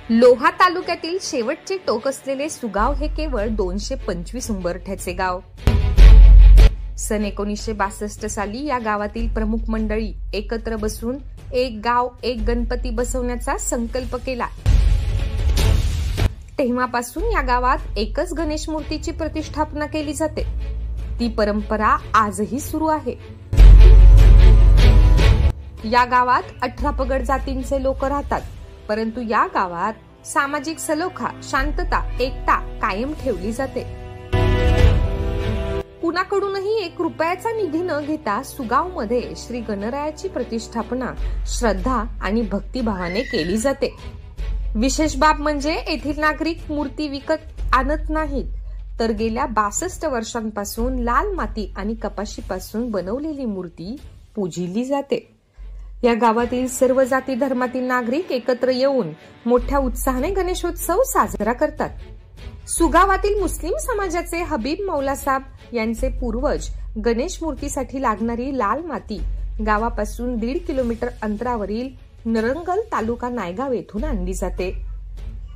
लोहा तालुक्यातील शेवटचे टोक असलेले सुगाव हे केवळ 225 उंबरठ्याचे गाव। सन 1962 साली या गावातील प्रमुख मंडळी एकत्र बसून एक गाव एक गणपती बसवण्याचा संकल्प केला। तेव्हापासून या गावात एकच गणेश मूर्तीची प्रतिष्ठापना केली जाते। ती परंपरा आजही सुरू आहे। या गावात 18 पगड जातींचे लोक राहतात, परंतु या गावात सामाजिक सलोखा, शांतता, एकता कायम ठेवली जाते। कुणाकडूनही 1 रुपयाचा निधी न घेता सुगाव मध्ये श्री गणरायाची प्रतिष्ठापना श्रद्धा आणि भक्तिभावाने केली जाते। विशेष बाब म्हणजे येथील नागरिक मूर्ती विकत आणत नाहीत, तर गेल्या 62 वर्षांपासून लाल माती आणि कपाशीपासून बनवलेली मूर्ती पूजिली जाते। या गावातील सर्व जाती धर्मातील नागरिक एकत्र येऊन मोठ्या उत्साहाने गणेशोत्सव साजरा करतात। सुगावातील मुस्लिम समाजाचे हबीब मौलासाब यांचे पूर्वज गणेश मूर्तीसाठी लागणारी लाल माती गावापासून 1.5 किलोमीटर अंतरावरील नरंगल तालुका नायगाव येथून आणली जाते।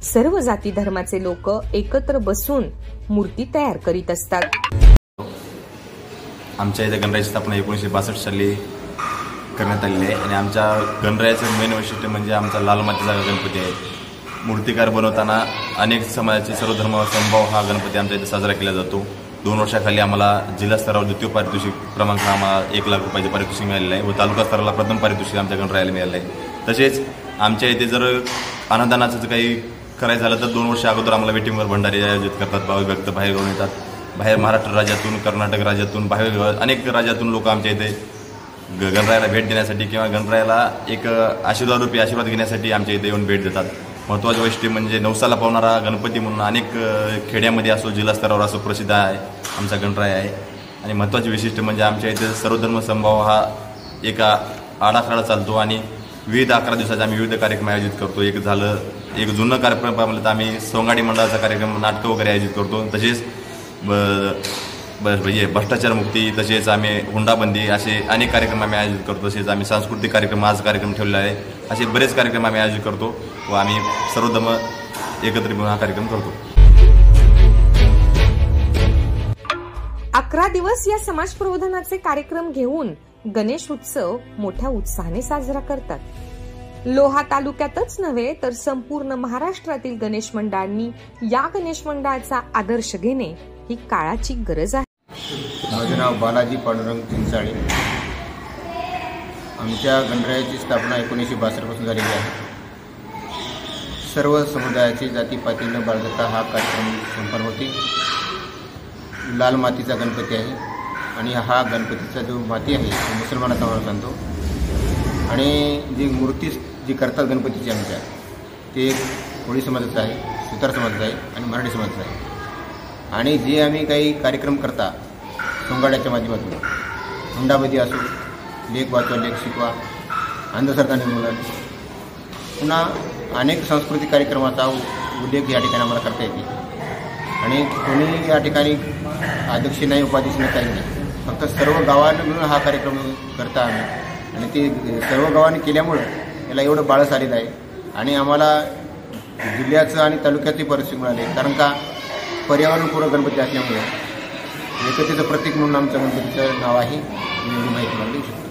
सर्व जाती धर्माचे लोक एकत्र बसून मूर्ती तयार करीत असतात। आमच्या इथे गणरायाची स्थापना 1962 साली करण्यात आलेली आहे आणि आमच्या गणरायाचं मेन वैशिष्ट्य म्हणजे आमचा लाल मातीचा गणपती आहे। मूर्तिकार बनवताना अनेक समाजाचे सर्व धर्म समभाव हा गणपती आमच्या इथे साजरा केला जातो। 2 वर्षाखाली आम्हाला जिल्हा स्तरावर द्वितीय पारितोषिक क्रमांक आम्हाला 1 लाख रुपयाचे पारितोषिक मिळालेलं आहे व तालुका स्तराला प्रथम पारितोषिक आमच्या गणरायाला मिळालं आहे। तसेच आमच्या इथे जर अन्नदानाचं काही करायचं झालं तर 2 वर्ष अगोदर आम्हाला वेटिंगवर भंडारे आयोजित करतात। भाविक भक्त बाहेर घेऊन येतात, बाहेर महाराष्ट्र राज्यातून, कर्नाटक राज्यातून, बाहेर अनेक राज्यातून लोक आमच्या इथे गणरायाला भेट देण्यासाठी किंवा गणरायाला एक आशीर्वाद घेण्यासाठी आमच्या इथे येऊन भेट देतात। महत्त्वाचं वैशिष्ट्य म्हणजे नवसाला पावणारा गणपती म्हणून अनेक खेड्यामध्ये असो, जिल्हा स्तरावर असो प्रसिद्ध आहे आमचा गणराया आहे। आणि महत्त्वाचे वैशिष्ट्य म्हणजे आमच्या इथे सर्वधर्म समभाव हा एका आडाखाडा चालतो आणि विविध 11 दिवसाचे आम्ही विविध कार्यक्रम आयोजित करतो। एक जुनं कार्यक्रम पाहिलं तर आम्ही सोंगाडी मंडळाचा कार्यक्रम, नाटकं वगैरे आयोजित करतो। तसेच भ्रष्टाचार मुक्ती, तसेच आम्ही हुंडाबंदी असे अनेक कार्यक्रम आम्ही आयोजित करतो। तसेच आम्ही सांस्कृतिक कार्यक्रम, आज कार्यक्रम ठेवलेला आहे, असे बरेच कार्यक्रम आम्ही आयोजित करतो व आम्ही सर्वधर्म एकत्रित मिळून हा कार्यक्रम करतो। 11 दिवस या समाज प्रबोधनाचे कार्यक्रम घेऊन गणेश उत्सव मोठ्या उत्साहाने साजरा करतात। लोहा तालुक्यातच नव्हे तर संपूर्ण महाराष्ट्रातील गणेश मंडळांनी या गणेश मंडळाचा आदर्श घेणे ही काळाची गरज आहे। माझे नाव बालाजी पांडुरंग चिंचाळे। आमच्या गणरायाची स्थापना 1962 पासून झालेली आहे। सर्व समुदायाचे जातीपातीनं बाळगता हा कार्यक्रम संपन्न होते। लाल मातीचा गणपती आहे आणि हा गणपतीचा जो माती आहे तो मुसलमानाचा माणूस आणतो आणि जी मूर्ती जी करतात गणपतीची आमच्या ते कोळी समाजाचं आहे, सुतार समाजाचं आहे आणि मराठी समाजाचं आहे। आणि जे आम्ही काही कार्यक्रम करता सोंगाड्याच्या माध्यमातून, हुंडाबंदी असो, लेख वाचवा लेख शिकवा, अंधश्रद्धा निर्मूलन, पुन्हा अनेक सांस्कृतिक कार्यक्रमाचा उल्लेख या ठिकाणी आम्हाला करता येते। आणि कोणी या ठिकाणी अध्यक्ष नाही, उपाध्यक्ष नाही, काही नाही, फक्त सर्व गावांनी मिळून हा कार्यक्रम करता आम्ही आणि ते सर्व गावांनी केल्यामुळं याला एवढं बाळस आलेलं आहे आणि आम्हाला जिल्ह्याचं आणि तालुक्यातही पारितोषिक मिळाले, कारण का पर्यावरणपूरक गणपती असल्यामुळे एकतेचं प्रतीक म्हणून आमच्या गणपतीचं नाव आहे, ही माहिती मला देऊ शकतो।